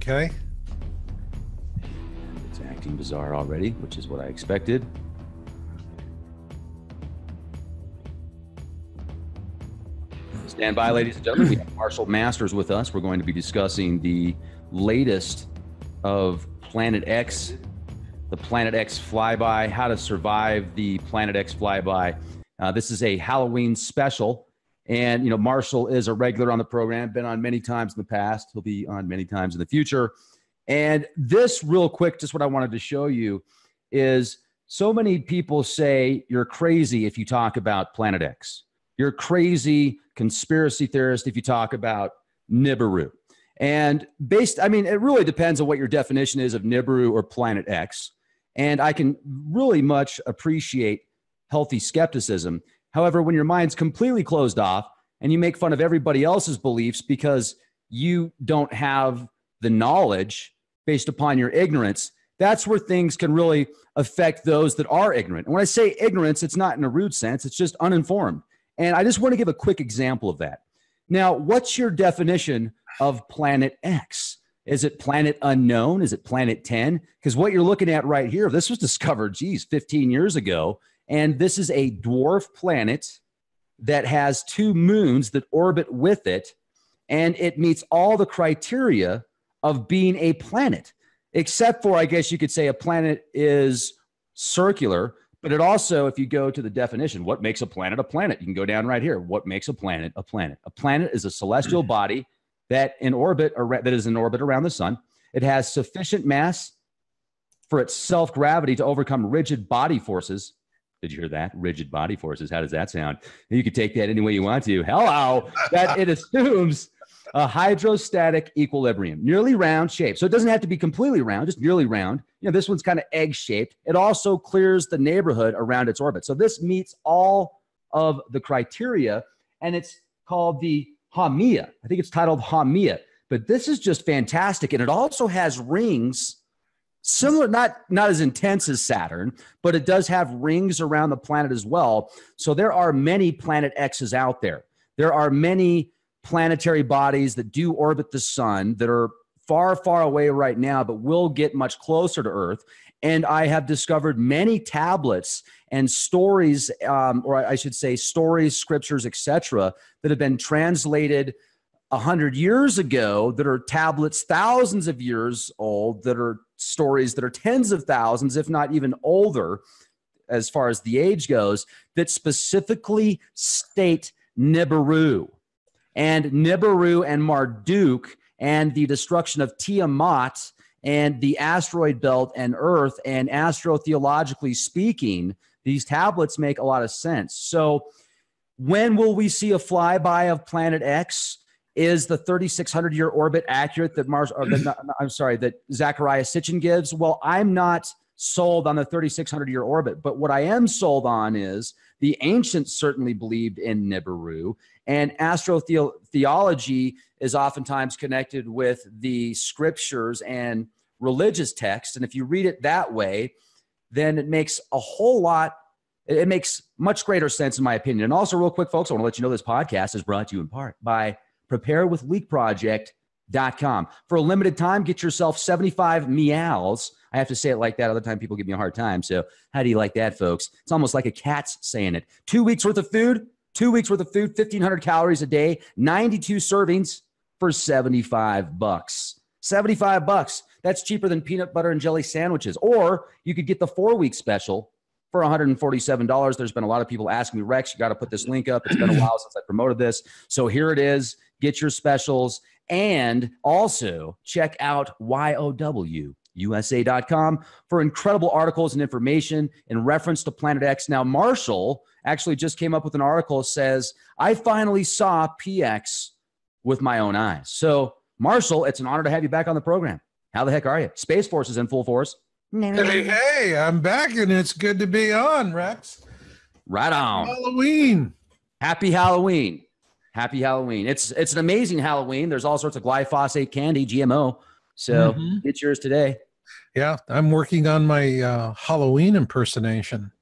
Okay. And it's acting bizarre already, which is what I expected. Stand by, ladies and gentlemen. We have Marshall Masters with us. We're going to be discussing the latest of Planet X, the Planet X flyby, how to survive the Planet X flyby. This is a Halloween special. And, you know, Marshall is a regular on the program, been on many times in the past. He'll be on many times in the future. And this, real quick, just what I wanted to show you is so many people say you're crazy if you talk about Planet X. You're crazy conspiracy theorist if you talk about Nibiru. And it really depends on what your definition is of Nibiru or Planet X. And I can really much appreciate healthy skepticism. However, when your mind's completely closed off and you make fun of everybody else's beliefs because you don't have the knowledge based upon your ignorance, that's where things can really affect those that are ignorant. And when I say ignorance, it's not in a rude sense, it's just uninformed. And I just want to give a quick example of that. Now, what's your definition of Planet X? Is it planet unknown? Is it planet 10? Because what you're looking at right here, this was discovered, 15 years ago. And this is a dwarf planet that has 2 moons that orbit with it. And it meets all the criteria of being a planet, except for, I guess you could say, a planet is circular. But it also, if you go to the definition, what makes a planet a planet? You can go down right here. What makes a planet a planet? A planet is a celestial body that is in orbit around the sun. It has sufficient mass for its self-gravity to overcome rigid body forces. Did you hear that? Rigid body forces. How does that sound? You could take that any way you want to. Hello. That it assumes a hydrostatic equilibrium, nearly round shape. So it doesn't have to be completely round, just nearly round. You know, this one's kind of egg-shaped. It also clears the neighborhood around its orbit. So this meets all of the criteria, and it's called the Huma. I think it's titled Huma. But this is just fantastic, and it also has rings. Similar, not as intense as Saturn, but it does have rings around the planet as well. So there are many Planet X's out there. There are many planetary bodies that do orbit the sun that are far, far away right now, but will get much closer to Earth. And I have discovered many tablets and stories, or I should say stories, scriptures, etc., that have been translated 100 years ago, that are tablets thousands of years old, that are stories that are tens of thousands, if not even older, as far as the age goes, that specifically state Nibiru. And Nibiru and Marduk and the destruction of Tiamat and the asteroid belt and Earth, and astrotheologically speaking, these tablets make a lot of sense. So when will we see a flyby of Planet X? Is the 3,600-year orbit accurate that Zachariah Sitchin gives? Well, I'm not sold on the 3,600-year orbit, but what I am sold on is the ancients certainly believed in Nibiru, and astrotheology is oftentimes connected with the scriptures and religious texts. And if you read it that way, then it makes it makes much greater sense in my opinion. And also, real quick, folks, I want to let you know this podcast is brought to you in part by preparewithleakproject.com. For a limited time, get yourself 75 meows. I have to say it like that. Other time people give me a hard time. So how do you like that, folks? It's almost like a cat's saying it. 2 weeks worth of food, 1,500 calories a day, 92 servings for $75. $75. That's cheaper than peanut butter and jelly sandwiches. Or you could get the 4-week special for $147. There's been a lot of people asking me, Rex, you got to put this link up. It's been a while since I promoted this. So here it is. Get your specials. And also check out YOWUSA.com for incredible articles and information in reference to Planet X. Now, Marshall actually just came up with an article that says, I finally saw PX with my own eyes. So, Marshall, it's an honor to have you back on the program. How the heck are you? Space Force is in full force. Hey, I'm back, and it's good to be on, Rex. Right on. Halloween. Happy Halloween. Happy Halloween. It's an amazing Halloween. There's all sorts of glyphosate candy, GMO. So get yours today. Yeah, I'm working on my Halloween impersonation.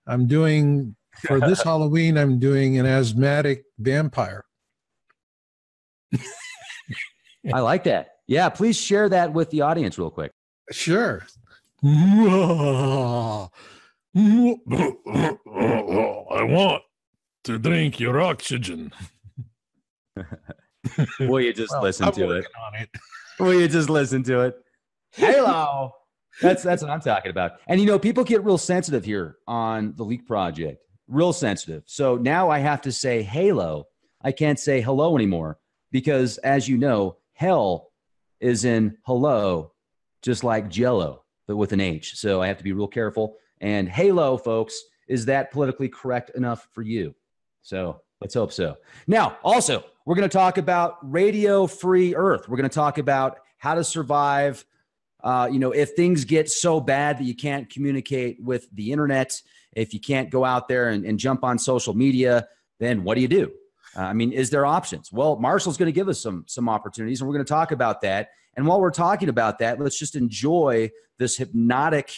For this Halloween, I'm doing an asthmatic vampire. I like that. Yeah, please share that with the audience real quick. Sure. I want to drink your oxygen. Will you just listen to it? On it? Will you just listen to it? Halo. That's what I'm talking about. And, you know, people get real sensitive here on the Leak Project. Real sensitive. So now I have to say Halo. I can't say hello anymore because, as you know, hell is in hello, just like Jello, but with an H. So I have to be real careful. And Halo, folks, is that politically correct enough for you? So let's hope so. Now, also, we're going to talk about radio-free Earth. We're going to talk about how to survive, if things get so bad that you can't communicate with the internet, if you can't go out there and jump on social media, then what do you do? Is there options? Well, Marshall's going to give us some opportunities, and we're going to talk about that. And while we're talking about that, let's just enjoy this hypnotic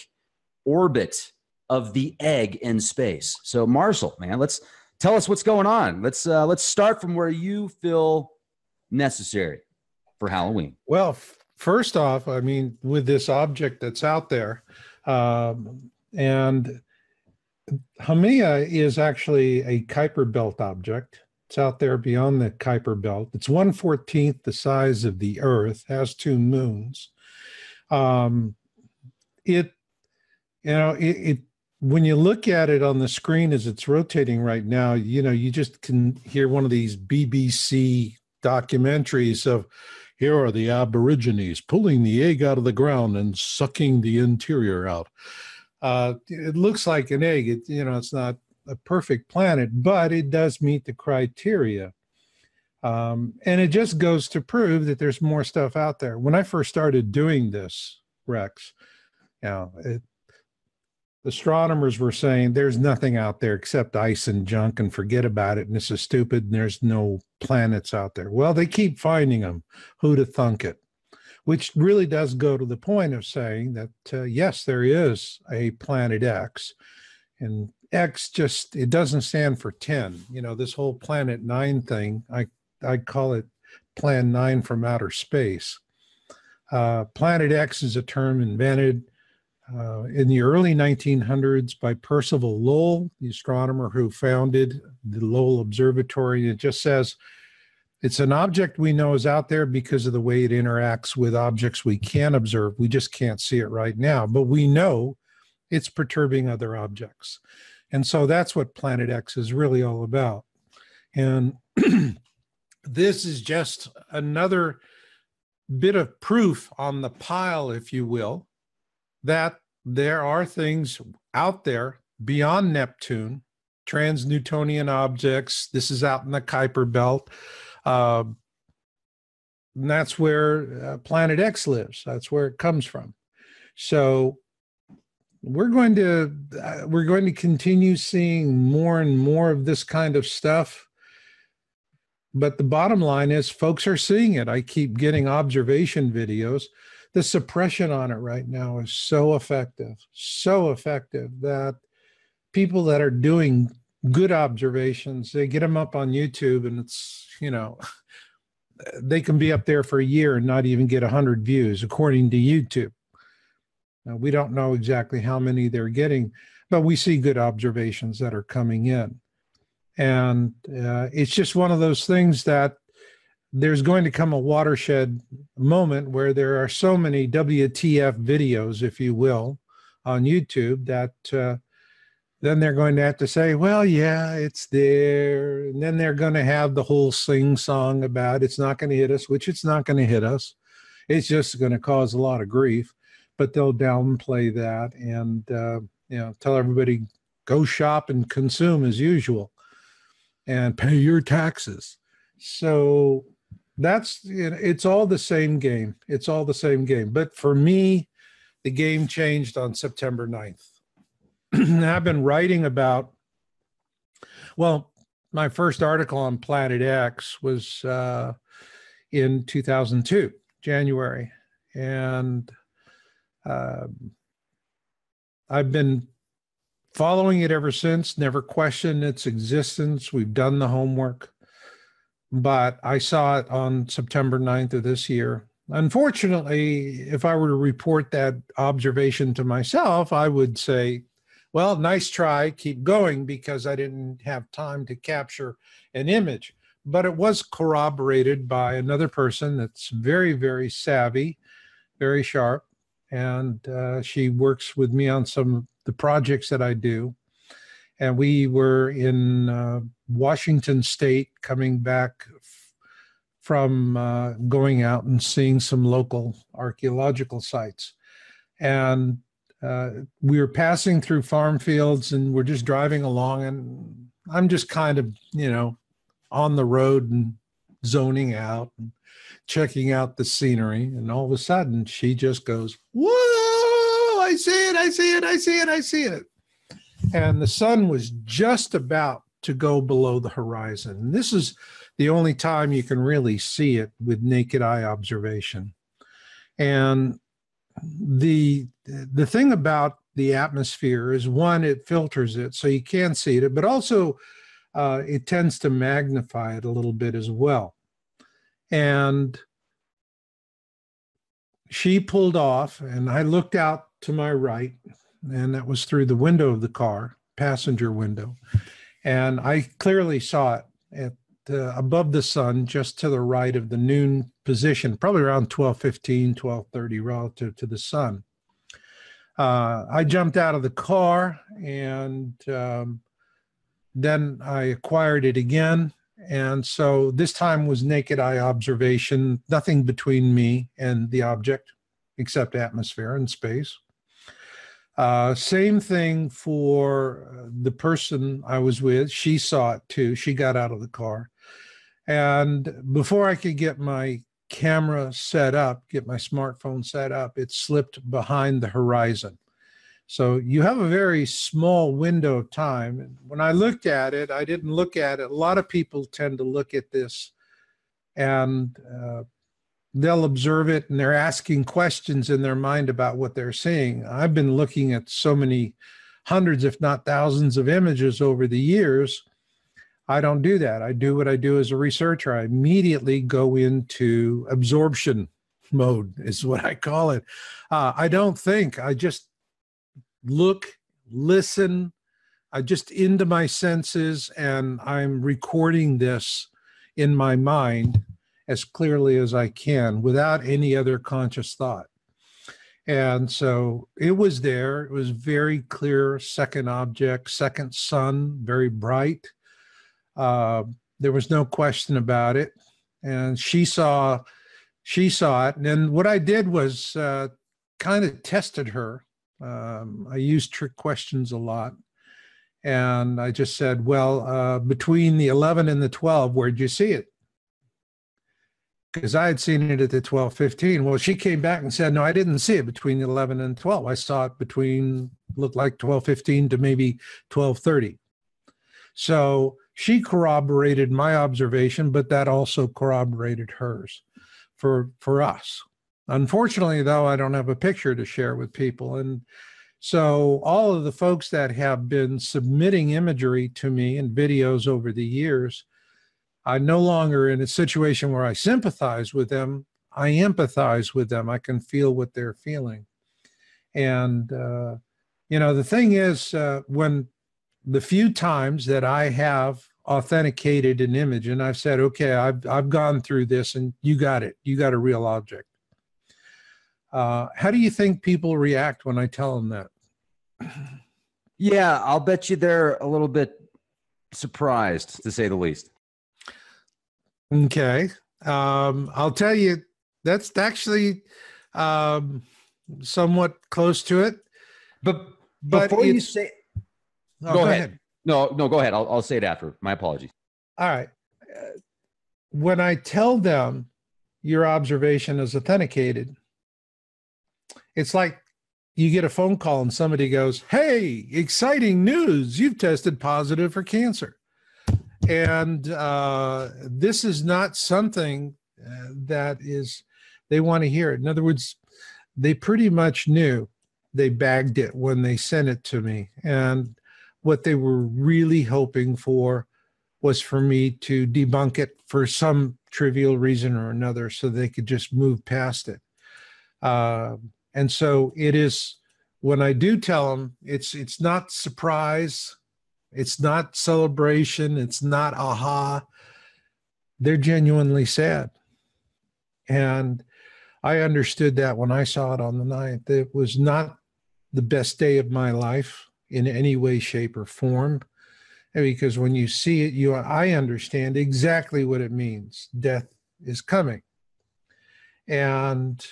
orbit of the egg in space. So, Marshall, man, tell us what's going on. Let's start from where you feel necessary for Halloween. Well, first off, with this object that's out there, and Huma is actually a Kuiper belt object. It's out there beyond the Kuiper belt. It's 1/14 the size of the Earth, has 2 moons. When you look at it on the screen as it's rotating right now, you just can hear one of these BBC documentaries of, here are the Aborigines pulling the egg out of the ground and sucking the interior out. It looks like an egg. It's not a perfect planet, but it does meet the criteria. And it just goes to prove that there's more stuff out there. When I first started doing this, Rex, astronomers were saying there's nothing out there except ice and junk and forget about it. And this is stupid. And there's no planets out there. Well, they keep finding them. Who'd have thunk it? Which really does go to the point of saying that, yes, there is a planet X. And X it doesn't stand for 10. This whole Planet 9 thing, I call it Plan 9 from outer space. Planet X is a term invented in the early 1900s by Percival Lowell, the astronomer who founded the Lowell Observatory. It just says it's an object we know is out there because of the way it interacts with objects we can observe. We just can't see it right now, but we know it's perturbing other objects. And so that's what Planet X is really all about. And this is just another bit of proof on the pile, if you will, that there are things out there beyond Neptune, trans-Newtonian objects. This is out in the Kuiper belt. And that's where Planet X lives. That's where it comes from. So we're going to continue seeing more and more of this kind of stuff. But the bottom line is folks are seeing it. I keep getting observation videos. The suppression on it right now is so effective that people that are doing good observations, they get them up on YouTube and it's, they can be up there for a year and not even get 100 views, according to YouTube. Now, we don't know exactly how many they're getting, but we see good observations that are coming in. And it's just one of those things that there's going to come a watershed moment where there are so many WTF videos, if you will, on YouTube that then they're going to have to say, well, yeah, it's there. And then they're going to have the whole sing song about it's not going to hit us, which it's not going to hit us. It's just going to cause a lot of grief. But they'll downplay that and tell everybody, go shop and consume as usual and pay your taxes. So it's all the same game. It's all the same game. But for me, the game changed on September 9th. I've been writing about, my first article on Planet X was in 2002, January. And I've been following it ever since, never questioned its existence. We've done the homework. But I saw it on September 9th of this year, Unfortunately, if I were to report that observation to myself, I would say, well, nice try, keep going, because I didn't have time to capture an image. But it was corroborated by another person that's very, very savvy, very sharp, and she works with me on some of the projects that I do. And we were in Washington State, coming back from going out and seeing some local archaeological sites. And we were passing through farm fields, and we're just driving along, and I'm just kind of, on the road and zoning out and checking out the scenery. And all of a sudden she just goes, whoa, I see it, I see it, I see it, I see it. And the sun was just about to go below the horizon. And this is the only time you can really see it with naked eye observation. And the thing about the atmosphere is, one, it filters it so you can see it, but also it tends to magnify it a little bit as well. And she pulled off, and I looked out to my right, and that was through the window of the car, passenger window. And I clearly saw it at above the sun, just to the right of the noon position, probably around 12:15, 12:30 relative to the sun. I jumped out of the car, and then I acquired it again. And so this time was naked eye observation, nothing between me and the object except atmosphere and space. Same thing for the person I was with. She saw it too. She got out of the car. And before I could get my camera set up, get my smartphone set up, it slipped behind the horizon. So you have a very small window of time. And when I looked at it, I didn't look at it. A lot of people tend to look at this, and they'll observe it, and they're asking questions in their mind about what they're seeing. I've been looking at so many hundreds, if not thousands, of images over the years. I don't do that. I do what I do as a researcher. I immediately go into absorption mode, is what I call it. I don't think. I just look, listen, I just into my senses, and I'm recording this in my mind as clearly as I can without any other conscious thought. And so it was there. It was very clear, second object, second sun, very bright. There was no question about it. And she saw it. And then what I did was kind of tested her. I used trick questions a lot. And I just said, well, between the 11 and the 12, where'd you see it? Because I had seen it at the 12:15. Well, she came back and said, no, I didn't see it between 11 and 12. I saw it between, looked like 12:15 to maybe 12:30. So she corroborated my observation, but that also corroborated hers for us. Unfortunately, though, I don't have a picture to share with people. And so all of the folks that have been submitting imagery to me and videos over the years, I'm no longer in a situation where I sympathize with them. I empathize with them. I can feel what they're feeling. And, the thing is, when the few times that I have authenticated an image and I've said, okay, I've gone through this and you got it. You got a real object. How do you think people react when I tell them that? Yeah, I'll bet you they're a little bit surprised, to say the least. Okay. I'll tell you, that's actually somewhat close to it. But before you say, go ahead. No, go ahead. I'll say it after. My apologies. All right. When I tell them your observation is authenticated, it's like you get a phone call and somebody goes, hey, exciting news. You've tested positive for cancer. And this is not something that is, they want to hear it. In other words, they pretty much knew. They bagged it when they sent it to me. And what they were really hoping for was for me to debunk it for some trivial reason or another, so they could just move past it. And so it is, when I do tell them, it's not surprise, it's not celebration, it's not aha. They're genuinely sad. And I understood that when I saw it on the 9th. It was not the best day of my life in any way, shape, or form. Because when you see it, I understand exactly what it means. Death is coming. And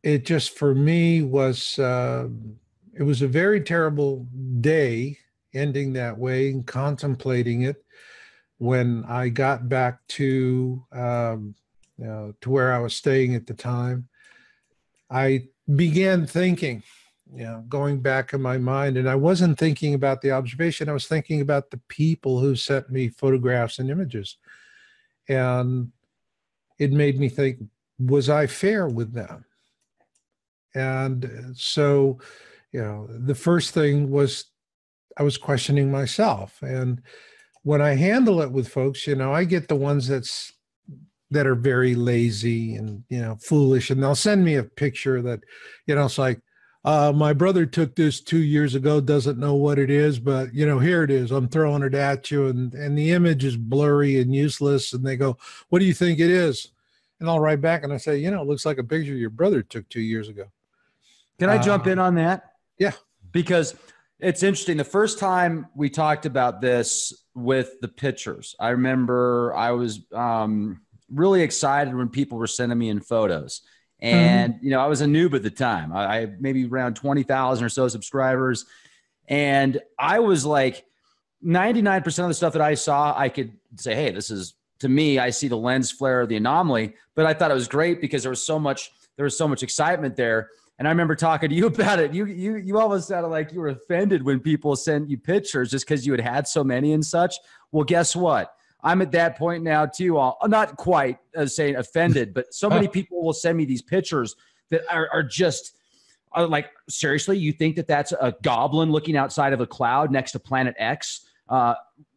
it just, for me, was, it was a very terrible day ending that way and contemplating it. When I got back to where I was staying at the time, I began thinking, going back in my mind, and I wasn't thinking about the observation. I was thinking about the people who sent me photographs and images. And it made me think, was I fair with them? And so, the first thing was I was questioning myself. And when I handle it with folks, I get the ones that are very lazy and, foolish. And they'll send me a picture that, it's like, my brother took this 2 years ago, doesn't know what it is, but, here it is. I'm throwing it at you. And the image is blurry and useless. And they go, what do you think it is? And I'll write back and I say, it looks like a picture your brother took 2 years ago. Can I jump in on that? Yeah. Because it's interesting. The first time we talked about this with the pictures, I remember I was really excited when people were sending me in photos. And, I was a noob at the time. I maybe around 20,000 or so subscribers. And I was like 99% of the stuff that I saw, I could say, hey, this is, to me, I see the lens flare, the anomaly. But I thought it was great because there was so much excitement there. And I remember talking to you about it. You almost sounded like you were offended when people sent you pictures just because you had so many and such. Well, guess what? I'm at that point now too. Not quite saying offended, but so many people will send me these pictures that are just like, seriously, you think that that's a goblin looking outside of a cloud next to Planet X?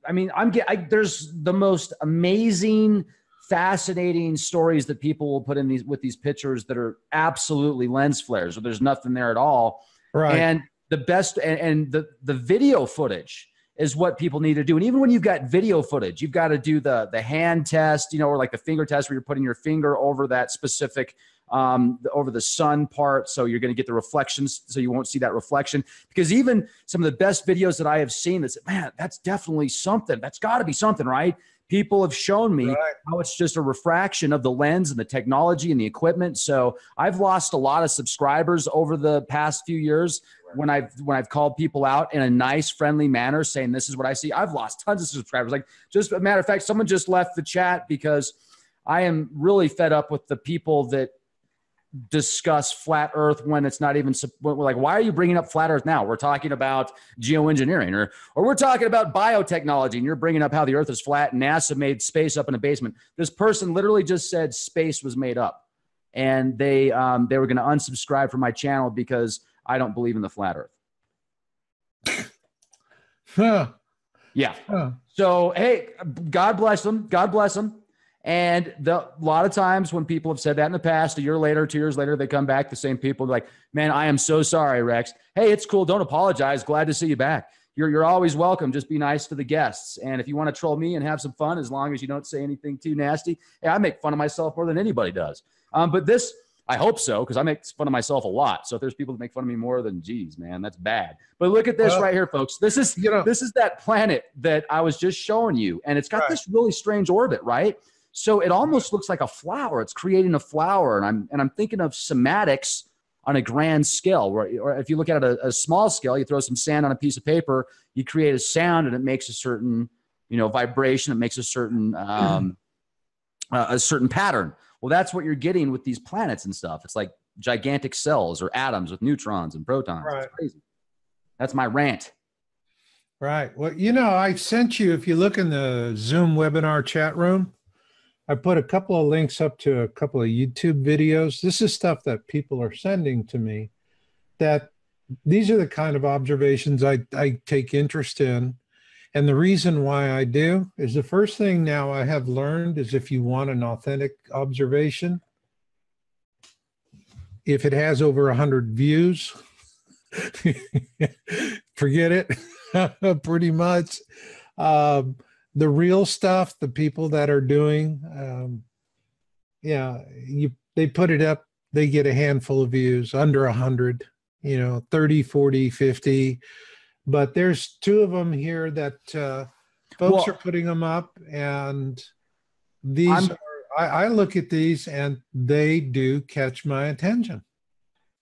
There's the most amazing, fascinating stories that people will put in with these pictures that are absolutely lens flares, or there's nothing there at all. Right. And the best, and the video footage is what people need to do. And even when you've got video footage, you've got to do the hand test, or like the finger test where you're putting your finger over that specific, over the sun part. So you're going to get the reflections, so you won't see that reflection. Because even some of the best videos that I have seen that say, man, that's definitely something. That's got to be something, right? People have shown me how it's just a refraction of the lens and the technology and the equipment. So I've lost a lot of subscribers over the past few years when I've called people out in a nice, friendly manner saying, this is what I see. I've lost tons of subscribers. Like, just a matter of fact, someone just left the chat because I am really fed up with the people that discuss flat earth when it's not even, like, why are you bringing up flat earth now? We're talking about geoengineering, or we're talking about biotechnology, and you're bringing up how the earth is flat and NASA made space up in a basement. This person literally just said space was made up, and they were going to unsubscribe from my channel because I don't believe in the flat earth. Yeah. So, hey, God bless them. God bless them. And a lot of times when people have said that in the past, a year later, 2 years later, they come back, the same people, like, man, I am so sorry, Rex. Hey, it's cool. Don't apologize. Glad to see you back. You're always welcome. Just be nice to the guests. And if you want to troll me and have some fun, as long as you don't say anything too nasty, hey, I make fun of myself more than anybody does. But this, I hope so, because I make fun of myself a lot. So if there's people that make fun of me more, then geez, man, that's bad. But look at this right here, folks. This is that planet that I was just showing you. And it's got this really strange orbit, right? So it almost looks like a flower. It's creating a flower. And I'm thinking of somatics on a grand scale, or if you look at it a small scale, you throw some sand on a piece of paper, you create a sound and it makes a certain, vibration. It makes a certain pattern. Well, that's what you're getting with these planets and stuff. It's like gigantic cells or atoms with neutrons and protons. Right. It's crazy. That's my rant. Right. Well, I sent you, if you look in the Zoom webinar chat room, I put a couple of links up to a couple of YouTube videos. This is stuff that people are sending to me, that these are the kind of observations I take interest in. And the reason why I do is the first thing now I have learned is if you want an authentic observation, if it has over 100 views, forget it, pretty much. The real stuff, the people that are doing, they put it up, they get a handful of views, under 100, 30, 40, 50. But there's two of them here that folks are putting them up, and these I look at these and they do catch my attention.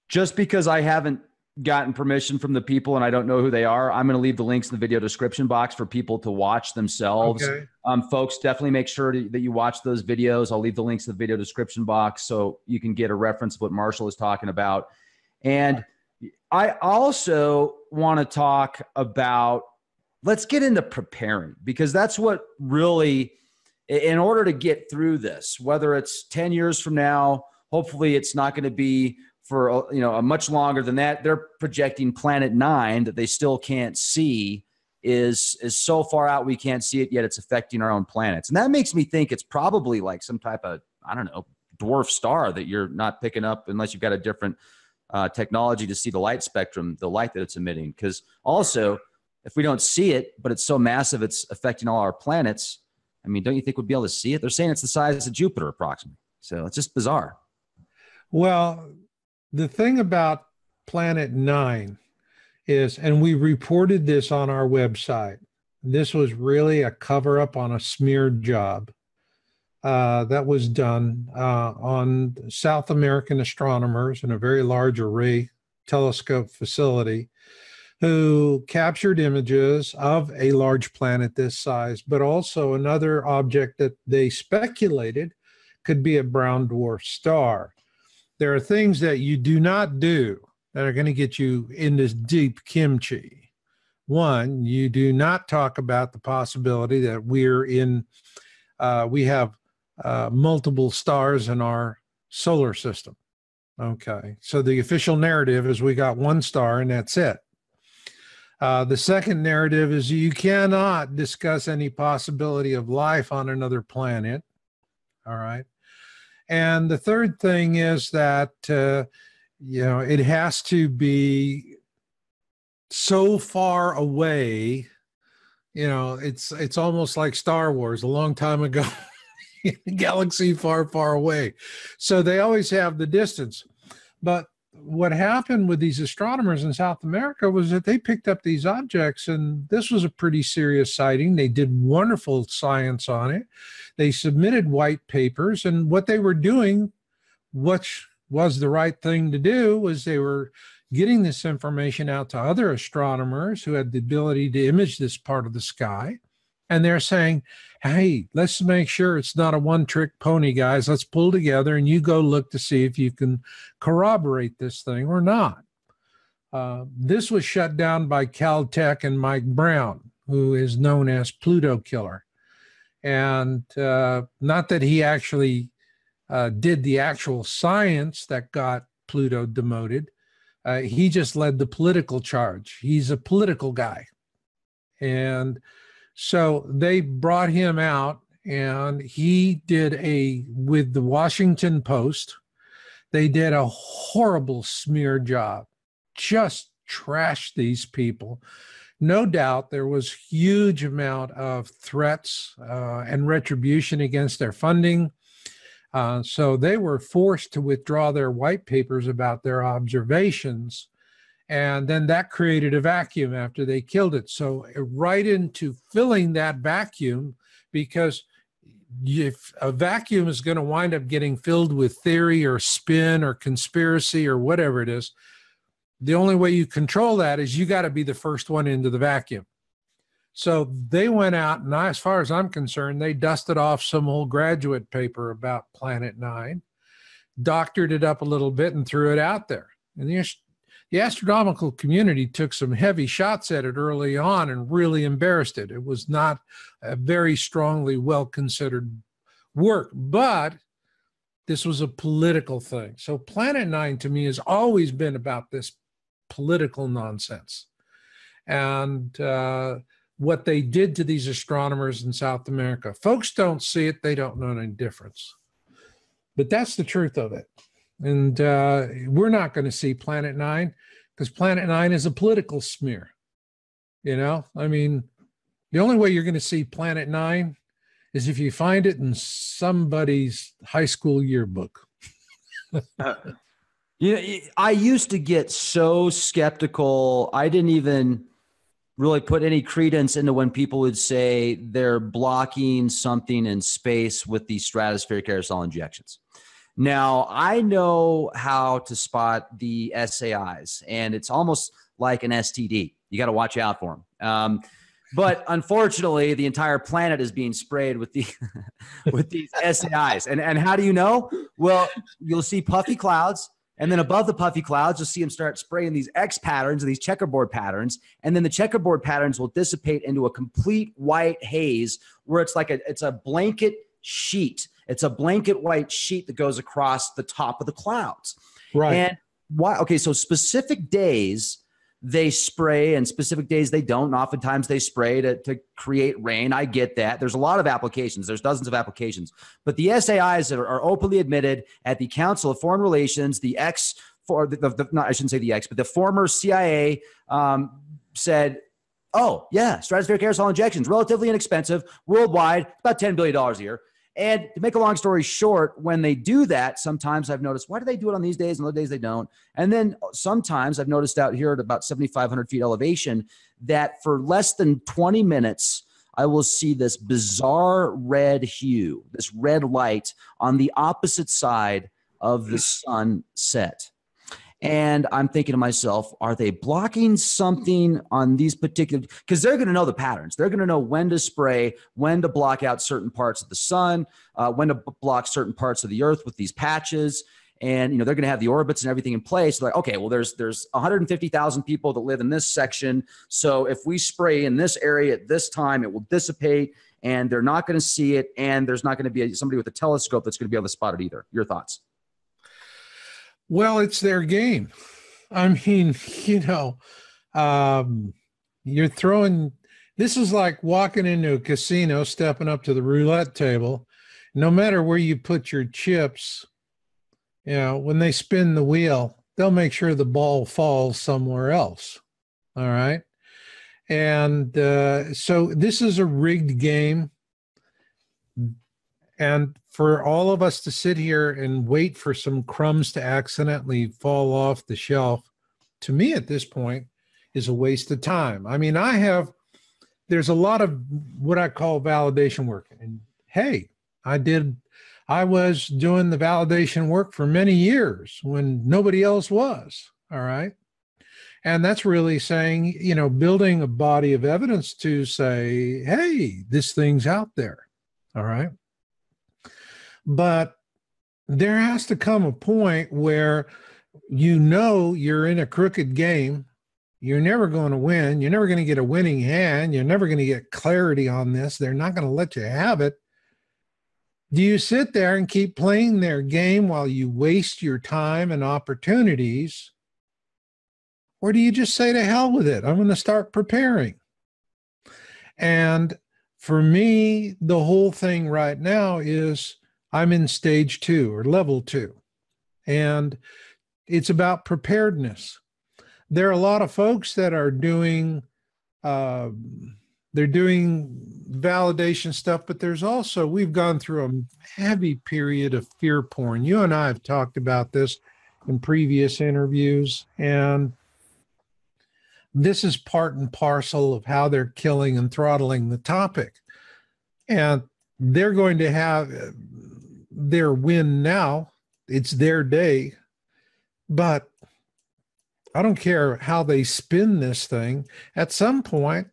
Just because I haven't gotten permission from the people and I don't know who they are, I'm going to leave the links in the video description box for people to watch themselves. Okay. Folks, definitely make sure that you watch those videos. I'll leave the links in the video description box so you can get a reference of what Marshall is talking about. And I also want to talk about, let's get into preparing, because that's what really, in order to get through this, whether it's 10 years from now, hopefully it's not going to be for a much longer than that. They're projecting Planet 9 that they still can't see is so far out we can't see it yet. It's affecting our own planets, and that makes me think it's probably like some type of, I don't know, dwarf star that you're not picking up unless you've got a different technology to see the light spectrum, the light that it's emitting. Because also, if we don't see it, but it's so massive it's affecting all our planets, I mean, don't you think we'd be able to see it? They're saying it's the size of Jupiter approximately, so it's just bizarre. Well, the thing about Planet 9 is, and we reported this on our website, this was really a cover-up on a smeared job that was done on South American astronomers in a very large array telescope facility who captured images of a large planet this size, but also another object that they speculated could be a brown dwarf star. There are things that you do not do that are going to get you in this deep kimchi. One, you do not talk about the possibility that we have multiple stars in our solar system. Okay, so the official narrative is we got one star and that's it. The second narrative is you cannot discuss any possibility of life on another planet. All right. And the third thing is that, it has to be so far away, it's almost like Star Wars a long time ago, galaxy far, far away. So they always have the distance. But what happened with these astronomers in South America was that they picked up these objects, and this was a pretty serious sighting. They did wonderful science on it. They submitted white papers, and what they were doing, which was the right thing to do, was they were getting this information out to other astronomers who had the ability to image this part of the sky. And they're saying, hey, let's make sure it's not a one-trick pony, guys. Let's pull together and you go look to see if you can corroborate this thing or not. This was shut down by Caltech and Mike Brown, who is known as Pluto Killer. And not that he actually did the actual science that got Pluto demoted. He just led the political charge. He's a political guy. And so they brought him out, and he did with the Washington Post, they did a horrible smear job, just trashed these people. No doubt there was huge amount of threats and retribution against their funding. So they were forced to withdraw their white papers about their observations. And then that created a vacuum after they killed it. So right into filling that vacuum, because if a vacuum is going to wind up getting filled with theory or spin or conspiracy or whatever it is, the only way you control that is you got to be the first one into the vacuum. So they went out, and as far as I'm concerned, they dusted off some old graduate paper about Planet 9, doctored it up a little bit, and threw it out there. And the astronomical community took some heavy shots at it early on and really embarrassed it. It was not a very strongly well-considered work, but this was a political thing. So Planet 9 to me has always been about this political nonsense. And what they did to these astronomers in South America. Folks don't see it. They don't know any difference. But that's the truth of it. And we're not going to see Planet Nine because Planet Nine is a political smear. You know, I mean, the only way you're going to see Planet Nine is if you find it in somebody's high school yearbook. You know, I used to get so skeptical. I didn't even really put any credence into when people would say they're blocking something in space with these stratospheric aerosol injections. Now, I know how to spot the SAIs, and it's almost like an STD. You got to watch out for them. But unfortunately, the entire planet is being sprayed with the with these SAIs. And how do you know? Well, you'll see puffy clouds. And then above the puffy clouds, you'll see them start spraying these X patterns, these checkerboard patterns. And then the checkerboard patterns will dissipate into a complete white haze where it's like it's a blanket sheet. It's a blanket white sheet that goes across the top of the clouds. Right. And why? Okay, so specific days they spray and specific days they don't. And oftentimes they spray to create rain. I get that. There's a lot of applications. There's dozens of applications. But the SAIs that are openly admitted at the Council of Foreign Relations, the ex, for not, I shouldn't say the ex, but the former CIA said, oh, yeah, stratospheric aerosol injections, relatively inexpensive, worldwide, about $10 billion a year. And to make a long story short, when they do that, sometimes I've noticed, why do they do it on these days and other days they don't? And then sometimes I've noticed out here at about 7,500 feet elevation that for less than 20 minutes, I will see this bizarre red hue, this red light on the opposite side of the sunset. And I'm thinking to myself, are they blocking something on these particular, because they're going to know the patterns. They're going to know when to spray, when to block out certain parts of the sun, when to block certain parts of the earth with these patches. And, you know, they're going to have the orbits and everything in place. Like, okay, well, there's 150,000 people that live in this section. So if we spray in this area at this time, it will dissipate and they're not going to see it. And there's not going to be somebody with a telescope that's going to be able to spot it either. Your thoughts? Well, it's their game. I mean, you know, you're throwing, this is like walking into a casino, stepping up to the roulette table. No matter where you put your chips, you know, when they spin the wheel, they'll make sure the ball falls somewhere else. All right. And so this is a rigged game. And for all of us to sit here and wait for some crumbs to accidentally fall off the shelf, to me at this point, is a waste of time. I mean, there's a lot of what I call validation work. And hey, I was doing the validation work for many years when nobody else was. All right. And that's really saying, you know, building a body of evidence to say, hey, this thing's out there. All right. But there has to come a point where you know you're in a crooked game. You're never going to win. You're never going to get a winning hand. You're never going to get clarity on this. They're not going to let you have it. Do you sit there and keep playing their game while you waste your time and opportunities? Or do you just say to hell with it? I'm going to start preparing. And for me, the whole thing right now is I'm in stage 2 or level 2, and it's about preparedness. There are a lot of folks that are doing, they're doing validation stuff, but there's also, we've gone through a heavy period of fear porn. You and I have talked about this in previous interviews, and this is part and parcel of how they're killing and throttling the topic. And they're going to have their win now. It's their day. But I don't care how they spin this thing. At some point,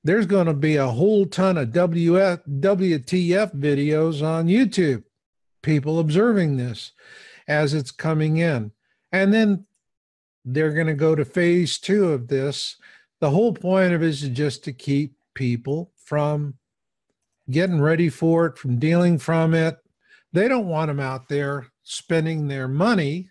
there's going to be a whole ton of WTF videos on YouTube, people observing this as it's coming in. And then they're going to go to phase 2 of this. The whole point of it is just to keep people from getting ready for it, from dealing from it. They don't want them out there spending their money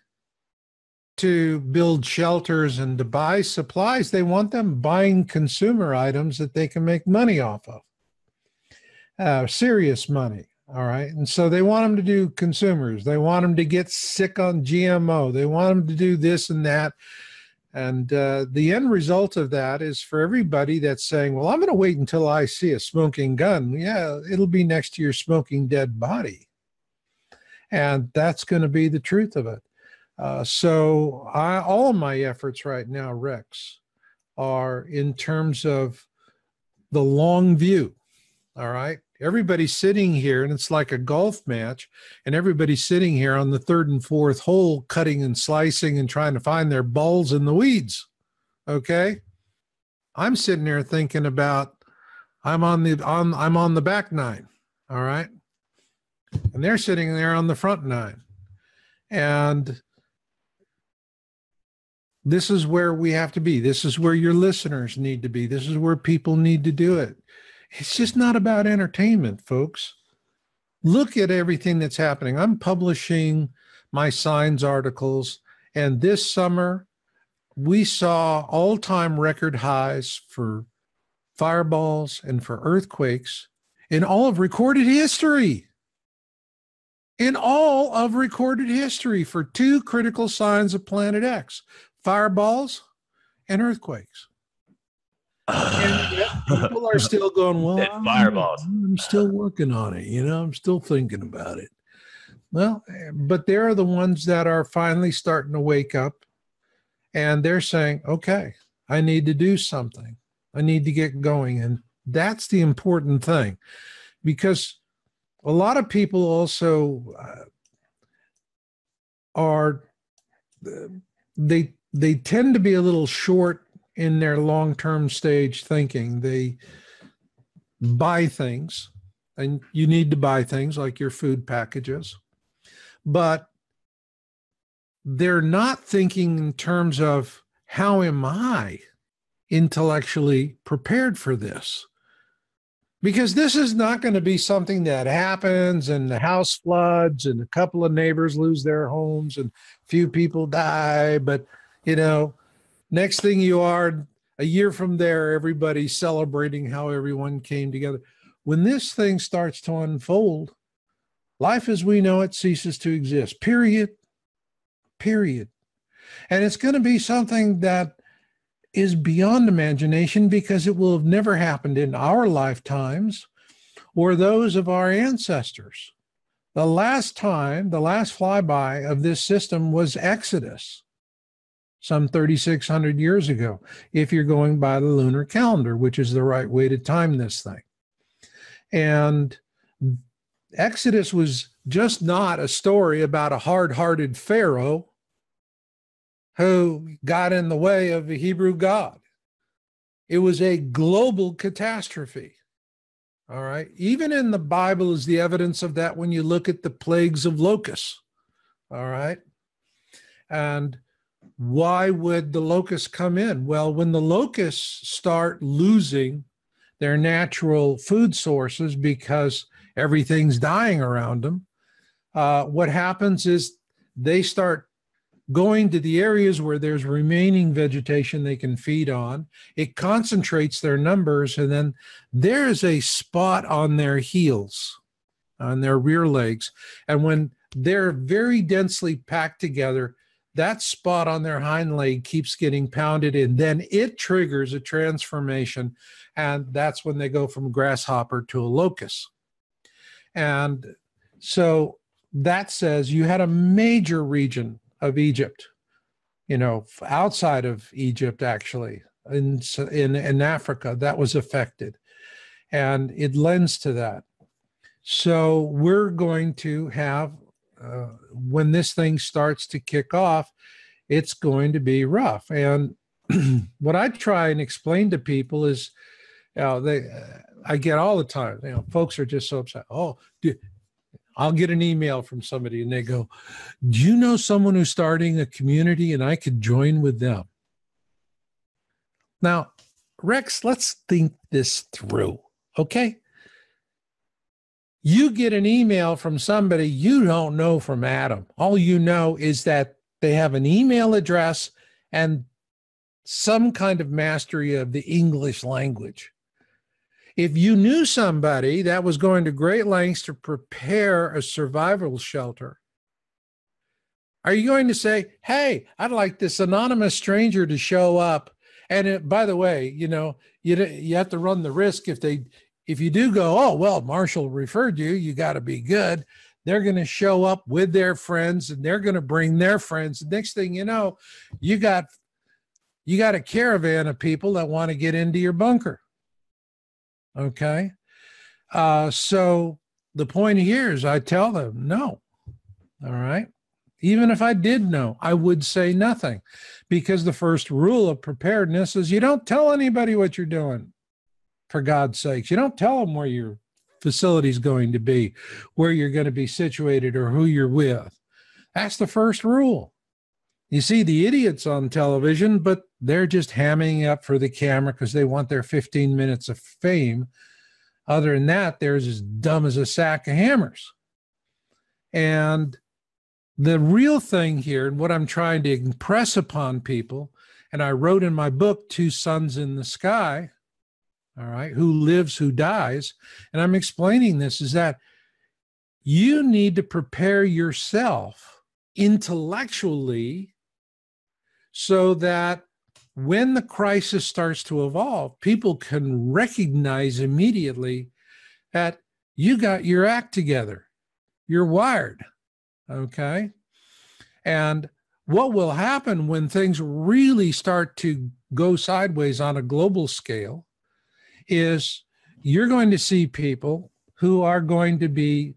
to build shelters and to buy supplies. They want them buying consumer items that they can make money off of, serious money. All right. And so they want them to do consumers. They want them to get sick on GMO. They want them to do this and that. And the end result of that is for everybody that's saying, well, I'm going to wait until I see a smoking gun. Yeah, it'll be next to your smoking dead body. And that's going to be the truth of it. So all of my efforts right now, Rex, are in terms of the long view. All right. Everybody's sitting here, and it's like a golf match, and everybody's sitting here on the third and fourth hole, cutting and slicing and trying to find their balls in the weeds. Okay. I'm sitting there thinking about, I'm on the back nine. All right. And they're sitting there on the front nine. And this is where we have to be. This is where your listeners need to be. This is where people need to do it. It's just not about entertainment, folks. Look at everything that's happening. I'm publishing my signs articles, and this summer we saw all-time record highs for fireballs and for earthquakes in all of recorded history. In all of recorded history for two critical signs of Planet X, fireballs and earthquakes. And yet people are still going, well, fireballs. I'm still working on it. I'm still thinking about it. Well, but they're the ones that are finally starting to wake up, and they're saying, okay, I need to do something. I need to get going. And that's the important thing, because a lot of people also they tend to be a little short in their long-term stage thinking. They buy things, and you need to buy things like your food packages, but they're not thinking in terms of, how am I intellectually prepared for this? Because this is not going to be something that happens and the house floods and a couple of neighbors lose their homes and a few people die. But, next thing you are, a year from there, everybody's celebrating how everyone came together. When this thing starts to unfold, life as we know it ceases to exist, period. And it's going to be something that is beyond imagination, because it will have never happened in our lifetimes or those of our ancestors. The last flyby of this system was Exodus, some 3,600 years ago, if you're going by the lunar calendar, which is the right way to time this thing. And Exodus was just not a story about a hard-hearted Pharaoh who got in the way of the Hebrew God. It was a global catastrophe. All right. Even in the Bible is the evidence of that when you look at the plagues of locusts. All right. And why would the locusts come in? Well, when the locusts start losing their natural food sources because everything's dying around them, what happens is they start going to the areas where there's remaining vegetation they can feed on. It concentrates their numbers, and then there's a spot on their heels, on their rear legs. And when they're very densely packed together, that spot on their hind leg keeps getting pounded, and then it triggers a transformation. And that's when they go from grasshopper to a locust. And so that says you had a major region of Egypt, outside of Egypt, actually, in Africa, that was affected. And it lends to that. So we're going to have, when this thing starts to kick off, it's going to be rough. And what I try and explain to people is, I get all the time, folks are just so upset. Oh, I'll get an email from somebody and they go, do you know someone who's starting a community and I could join with them? Now, Rex, let's think this through, okay? You get an email from somebody you don't know from Adam. All you know is that They have an email address and some kind of mastery of the English language. If you knew somebody that was going to great lengths to prepare a survival shelter, are you going to say, hey, I'd like this anonymous stranger to show up? And by the way, you have to run the risk if you do go, oh, well, Marshall referred you got to be good. They're going to show up with their friends and they're going to bring their friends. The next thing you know, you got a caravan of people that want to get into your bunker. Okay. So the point here is I tell them no. All right. Even if I did know, I would say nothing, because the first rule of preparedness is you don't tell anybody what you're doing, for God's sakes. You don't tell them where your facility is going to be, where you're going to be situated, or who you're with. That's the first rule. You see the idiots on television, but they're just hamming up for the camera because they want their 15 minutes of fame. Other than that, they're as dumb as a sack of hammers. And the real thing here, and what I'm trying to impress upon people, and I wrote in my book, Two Suns in the Sky, all right, who lives, who dies, and I'm explaining this, is that you need to prepare yourself intellectually so that when the crisis starts to evolve, people can recognize immediately that you got your act together. You're wired. Okay. And what will happen when things really start to go sideways on a global scale is you're going to see people who are going to be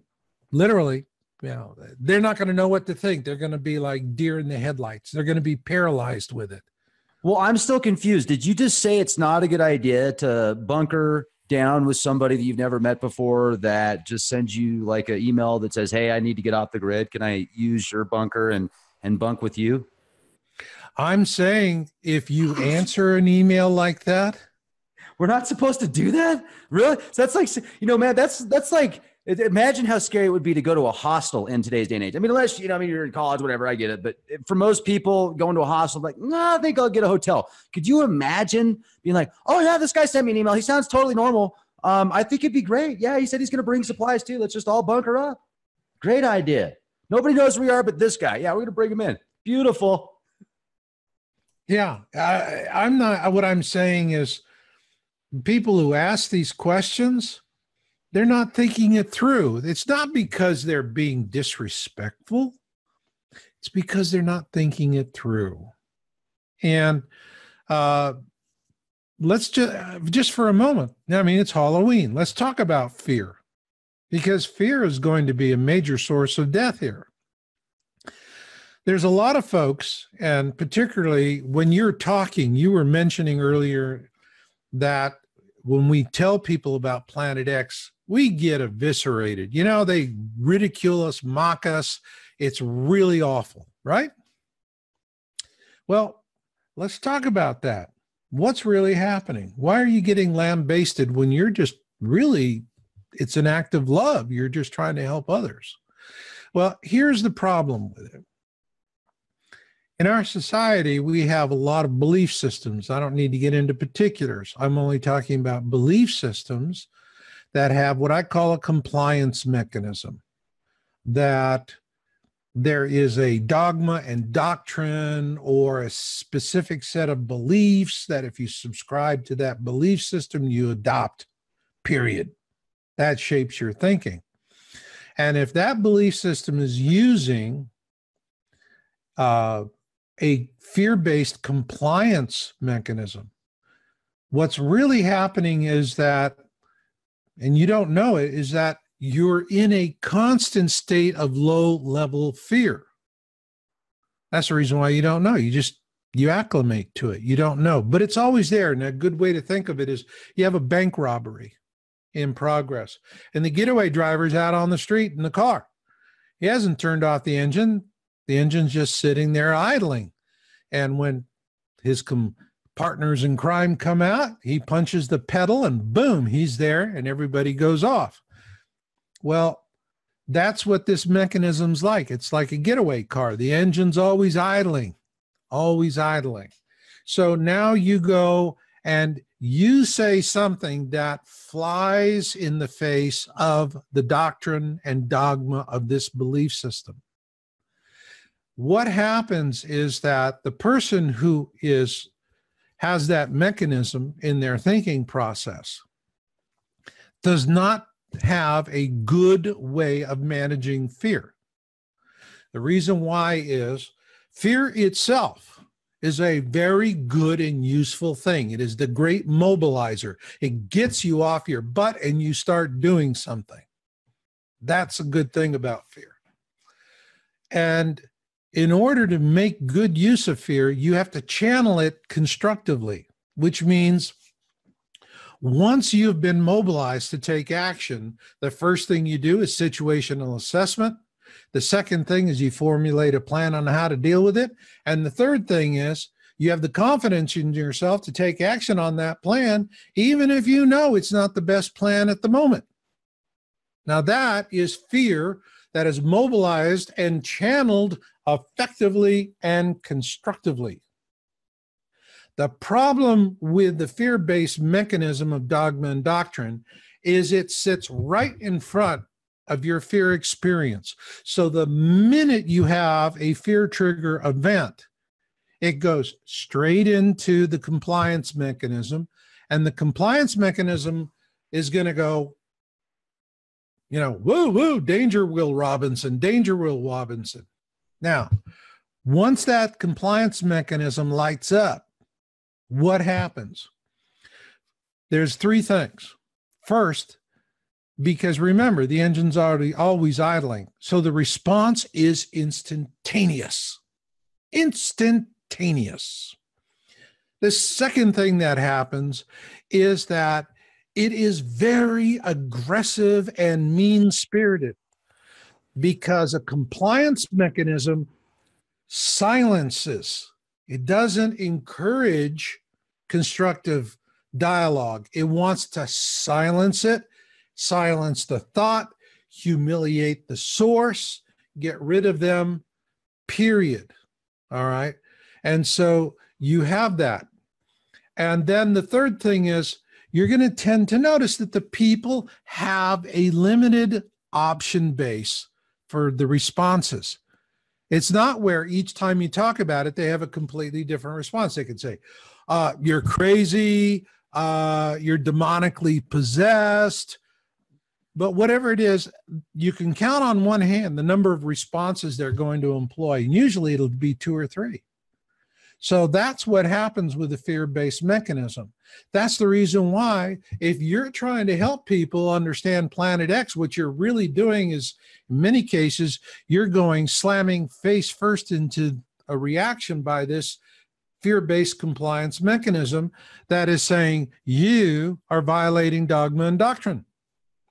literally, they're not going to know what to think. They're going to be like deer in the headlights. They're going to be paralyzed with it. Well, I'm still confused. Did you just say it's not a good idea to bunker down with somebody that you've never met before that just sends you like an email that says, hey, I need to get off the grid. Can I use your bunker and bunk with you? I'm saying if you answer an email like that, we're not supposed to do that? Really? So that's like, man, that's like, imagine how scary it would be to go to a hostel in today's day and age. I mean, unless, you're in college, whatever, I get it. But for most people going to a hostel, like, I think I'll get a hotel. Could you imagine being like, oh yeah, this guy sent me an email. He sounds totally normal. I think it'd be great. Yeah, he said he's going to bring supplies too. Let's just all bunker up. Great idea. Nobody knows who we are but this guy. Yeah, we're going to bring him in. Beautiful. Yeah, I'm not. What I'm saying is people who ask these questions, they're not thinking it through. It's not because they're being disrespectful. It's because they're not thinking it through. And let's just for a moment. I mean, it's Halloween. Let's talk about fear, because fear is going to be a major source of death here. There's a lot of folks, and particularly when you're talking, you were mentioning earlier that when we tell people about Planet X, we get eviscerated. They ridicule us, mock us. It's really awful, right? Well, let's talk about that. What's really happening? Why are you getting lambasted when you're just really, it's an act of love. You're just trying to help others. Well, here's the problem with it. In our society, we have a lot of belief systems. I don't need to get into particulars. I'm only talking about belief systems that have what I call a compliance mechanism, that there is a dogma and doctrine or a specific set of beliefs that if you subscribe to that belief system, you adopt, period. That shapes your thinking. And if that belief system is using a fear-based compliance mechanism, what's really happening is that, and you don't know it, is that you're in a constant state of low-level fear. That's the reason why you don't know. You acclimate to it. You don't know, but it's always there. And a good way to think of it is you have a bank robbery in progress, and the getaway driver's out on the street in the car. He hasn't turned off the engine. The engine's just sitting there idling. And when his partners in crime come out, he punches the pedal and boom, he's there and everybody goes off. Well, That's what this mechanism's like. It's like a getaway car. The engine's always idling, always idling. So now you go and you say something that flies in the face of the doctrine and dogma of this belief system. What happens is that the person who has that mechanism in their thinking process does not have a good way of managing fear. The reason why is fear itself is a very good and useful thing. It is the great mobilizer. It gets you off your butt and you start doing something. That's a good thing about fear. And in order to make good use of fear, you have to channel it constructively, which means once you've been mobilized to take action, the first thing you do is situational assessment. The second thing is you formulate a plan on how to deal with it. And the third thing is you have the confidence in yourself to take action on that plan, even if you know it's not the best plan at the moment. Now that is fear that is mobilized and channeled effectively and constructively. The problem with the fear-based mechanism of dogma and doctrine is it sits right in front of your fear experience. So the minute you have a fear trigger event, it goes straight into the compliance mechanism, and the compliance mechanism is going to go, you know, woo, woo, danger, Will Robinson, danger, Will Robinson. Now, once that compliance mechanism lights up, what happens? There's three things. First, because remember, the engine's always idling. So the response is instantaneous. Instantaneous. The second thing that happens is that it is very aggressive and mean-spirited because a compliance mechanism silences. It doesn't encourage constructive dialogue. It wants to silence it, silence the thought, humiliate the source, get rid of them, period. All right. And so you have that. And then the third thing is you're going to tend to notice that the people have a limited option base for the responses. It's not where each time you talk about it, they have a completely different response. They can say, you're crazy, you're demonically possessed, but whatever it is, you can count on one hand the number of responses they're going to employ. And usually it'll be 2 or 3. So that's what happens with the fear-based mechanism. That's the reason why if you're trying to help people understand Planet X, what you're really doing is, in many cases, you're going slamming face first into a reaction by this fear-based compliance mechanism that is saying you are violating dogma and doctrine.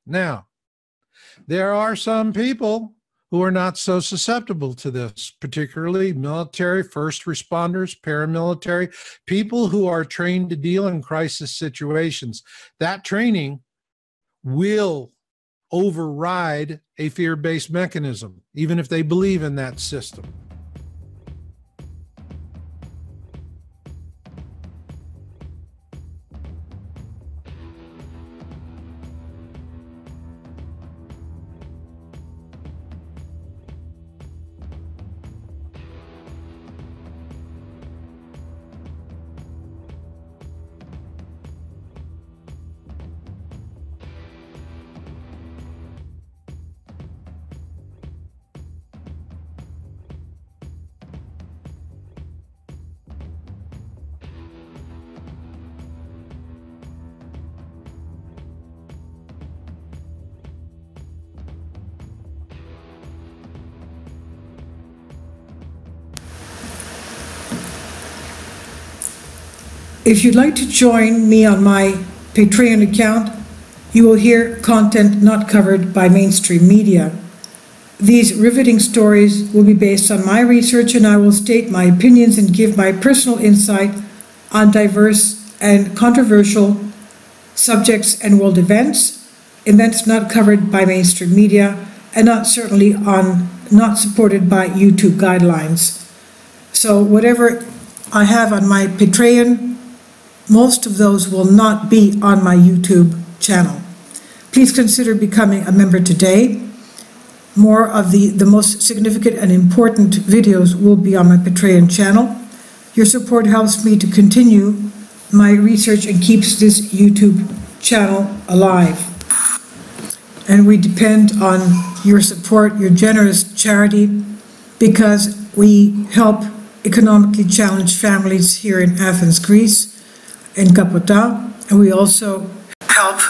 Now, there are some people who are not so susceptible to this, particularly military, first responders, paramilitary, people who are trained to deal in crisis situations. That training will override a fear-based mechanism, even if they believe in that system. If you'd like to join me on my Patreon account, you will hear content not covered by mainstream media. These riveting stories will be based on my research, and I will state my opinions and give my personal insight on diverse and controversial subjects and world events not covered by mainstream media, and not supported by YouTube guidelines. So whatever I have on my Patreon, most of those will not be on my YouTube channel. Please consider becoming a member today. More of the most significant and important videos will be on my Patreon channel. Your support helps me to continue my research and keeps this YouTube channel alive. And we depend on your support, your generous charity, because we help economically challenged families here in Athens, Greece, in Kapota, and we also help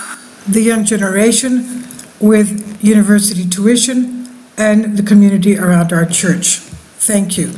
the young generation with university tuition and the community around our church. Thank you.